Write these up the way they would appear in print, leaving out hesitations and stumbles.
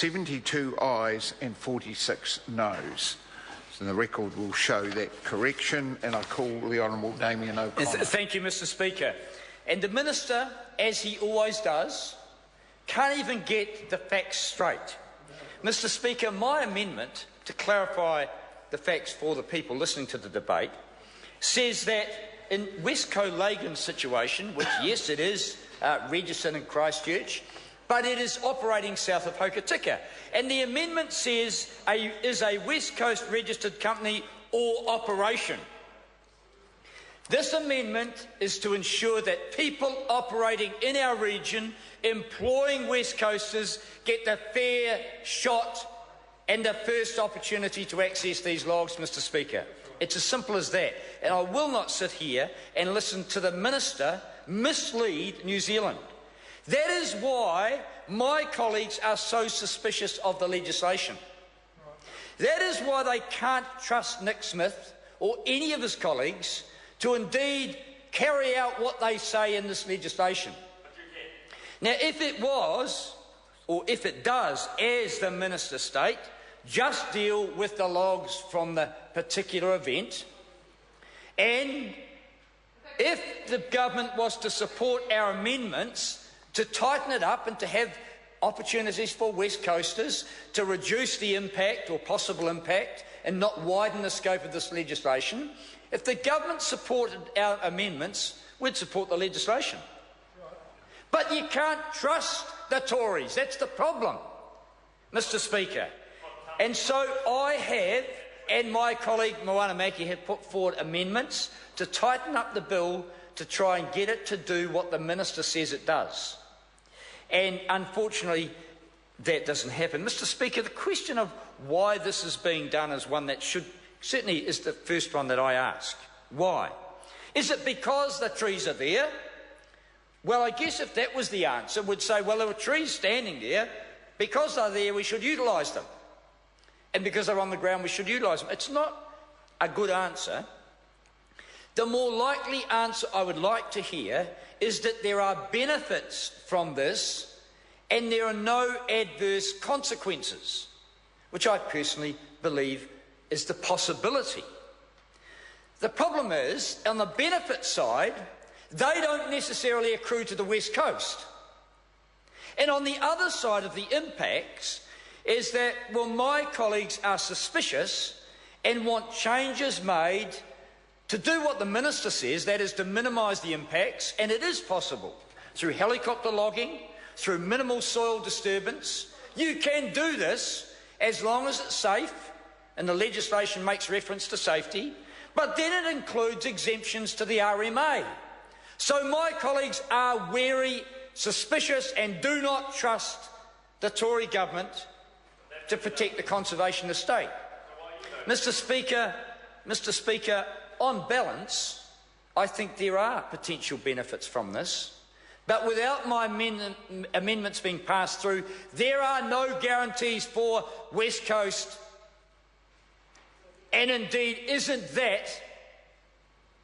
72 ayes and 46 noes. So the record will show that correction, and I call the Honourable Damien O'Connor. Thank you, Mr Speaker. And the Minister, as he always does, can't even get the facts straight. Mr Speaker, my amendment, to clarify the facts for the people listening to the debate, says that in West Coast situation, which yes it is registered in Christchurch, but it is operating south of Hokitika. And the amendment says is a West Coast registered company or operation. This amendment is to ensure that people operating in our region, employing West Coasters, get the fair shot and the first opportunity to access these logs, Mr Speaker. It's as simple as that. And I will not sit here and listen to the Minister mislead New Zealand. That is why my colleagues are so suspicious of the legislation. That is why they can't trust Nick Smith or any of his colleagues to indeed carry out what they say in this legislation. Now, if it was, or if it does, as the Minister state, just deal with the logs from the particular event, and if the government was to support our amendments to tighten it up and to have opportunities for West Coasters to reduce the impact or possible impact and not widen the scope of this legislation, if the government supported our amendments, we'd support the legislation. But you can't trust the Tories. That's the problem, Mr Speaker. And so I have, and my colleague Moana Maki have put forward amendments to tighten up the bill to try and get it to do what the Minister says it does. And unfortunately, that doesn't happen. Mr Speaker, the question of why this is being done is one that certainly is the first one that I ask. Why? Is it because the trees are there? Well, I guess if that was the answer, we'd say, well, there were trees standing there. Because they're there, we should utilise them. And because they're on the ground, we should utilise them. It's not a good answer. The more likely answer I would like to hear is that there are benefits from this and there are no adverse consequences, which I personally believe is the possibility. The problem is, on the benefit side, they don't necessarily accrue to the West Coast. And on the other side of the impacts is that, well, my colleagues are suspicious and want changes made to do what the Minister says, that is to minimise the impacts, and it is possible, through helicopter logging, through minimal soil disturbance. You can do this as long as it's safe, and the legislation makes reference to safety, but then it includes exemptions to the RMA. So my colleagues are wary, suspicious, and do not trust the Tory government to protect the conservation estate. Mr Speaker, on balance, I think there are potential benefits from this, but without my amendments being passed through, there are no guarantees for West Coast. And indeed, isn't that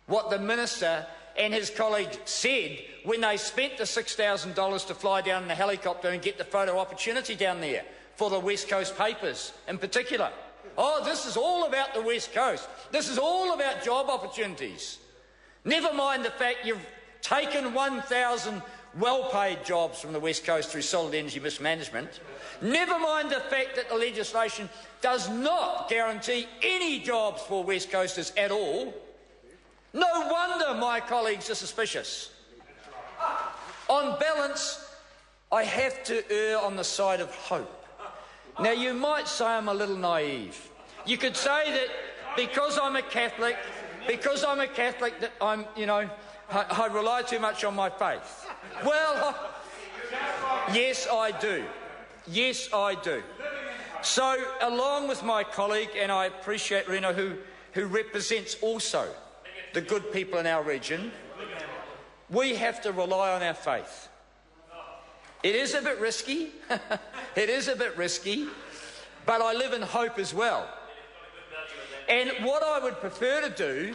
what the Minister and his colleague said when they spent the $6,000 to fly down in a helicopter and get the photo opportunity down there for the West Coast papers in particular? Oh, this is all about the West Coast. This is all about job opportunities. Never mind the fact you've taken 1,000 well-paid jobs from the West Coast through solid energy mismanagement. Never mind the fact that the legislation does not guarantee any jobs for West Coasters at all. No wonder my colleagues are suspicious. On balance, I have to err on the side of hope. Now, you might say I'm a little naive. You could say that because I'm a Catholic, that I'm, I rely too much on my faith. Well, yes, I do. Yes, I do. So, along with my colleague, and I appreciate Reno, who represents also the good people in our region, we have to rely on our faith. It is a bit risky. It is a bit risky, but I live in hope as well. And what I would prefer to do,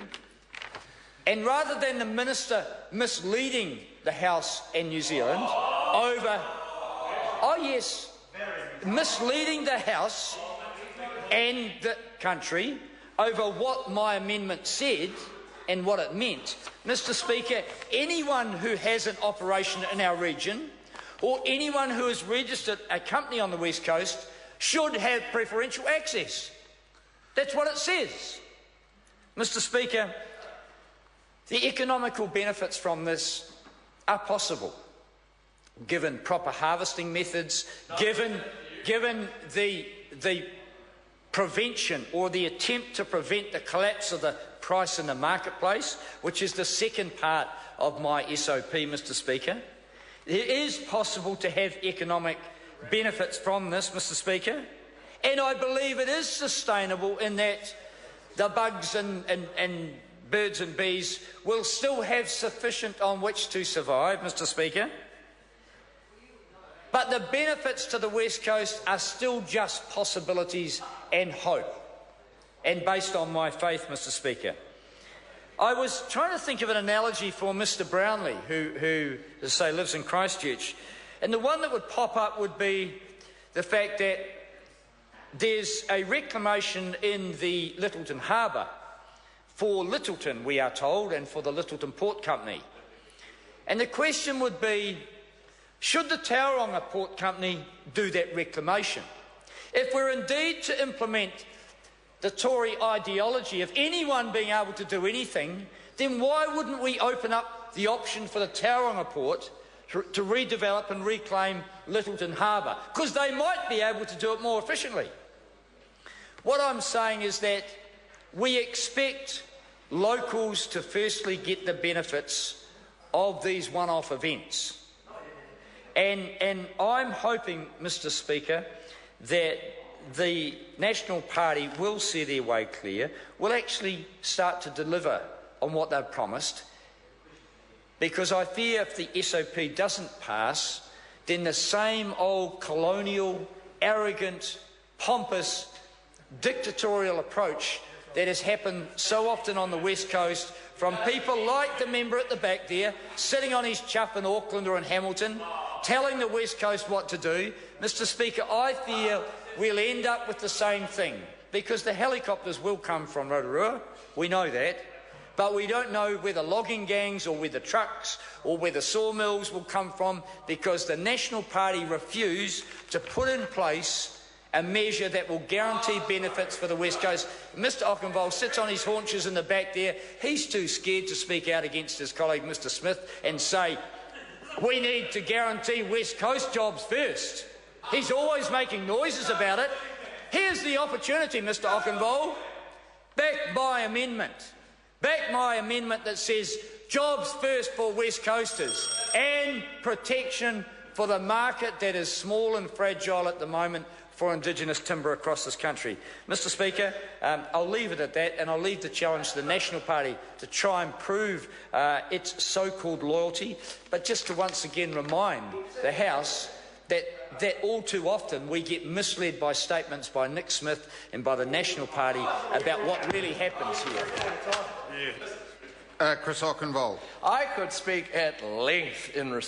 and rather than the Minister misleading the House and New Zealand over... Oh, yes. misleading the House and the country over what my amendment said and what it meant. Mr. Speaker, anyone who has an operation in our region or anyone who has registered a company on the West Coast should have preferential access. That's what it says. Mr. Speaker, the economical benefits from this are possible, given proper harvesting methods, given the prevention or the attempt to prevent the collapse of the price in the marketplace, which is the second part of my SOP, Mr. Speaker. It is possible to have economic benefits from this, Mr. Speaker, and I believe it is sustainable in that the bugs and birds and bees will still have sufficient on which to survive, Mr. Speaker. But the benefits to the West Coast are still just possibilities and hope, and based on my faith, Mr. Speaker. I was trying to think of an analogy for Mr. Brownlee, who as I say, lives in Christchurch, and the one that would pop up would be the fact that there's a reclamation in the Lyttelton Harbour for Lyttelton, we are told, and for the Lyttelton Port Company. And the question would be, should the Tauranga Port Company do that reclamation? If we're indeed to implement the Tory ideology of anyone being able to do anything, then why wouldn't we open up the option for the Tauranga Port to redevelop and reclaim Lyttelton Harbour? Because they might be able to do it more efficiently. What I'm saying is that we expect locals to firstly get the benefits of these one-off events. And I'm hoping, Mr. Speaker, that the National Party will see their way clear, will actually start to deliver on what they've promised, because I fear if the SOP doesn't pass, then the same old colonial, arrogant, pompous, dictatorial approach that has happened so often on the West Coast from people like the member at the back there, sitting on his chuff in Auckland or in Hamilton, telling the West Coast what to do. Mr. Speaker, I fear we'll end up with the same thing, because the helicopters will come from Rotorua, we know that, but we don't know where the logging gangs or where the trucks or where the sawmills will come from, because the National Party refuse to put in place a measure that will guarantee benefits for the West Coast. Mr. Ockenvold sits on his haunches in the back there. He's too scared to speak out against his colleague Mr. Smith and say, we need to guarantee West Coast jobs first. He's always making noises about it. Here's the opportunity, Mr. Ockenvold. Back my amendment. Back my amendment that says jobs first for West Coasters and protection for the market that is small and fragile at the moment for Indigenous timber across this country. Mr. Speaker, I'll leave it at that, and I'll leave the challenge to the National Party to try and prove its so-called loyalty, but just to once again remind the House that all too often we get misled by statements by Nick Smith and by the National Party about what really happens here. Chris Ockenvold. I could speak at length in response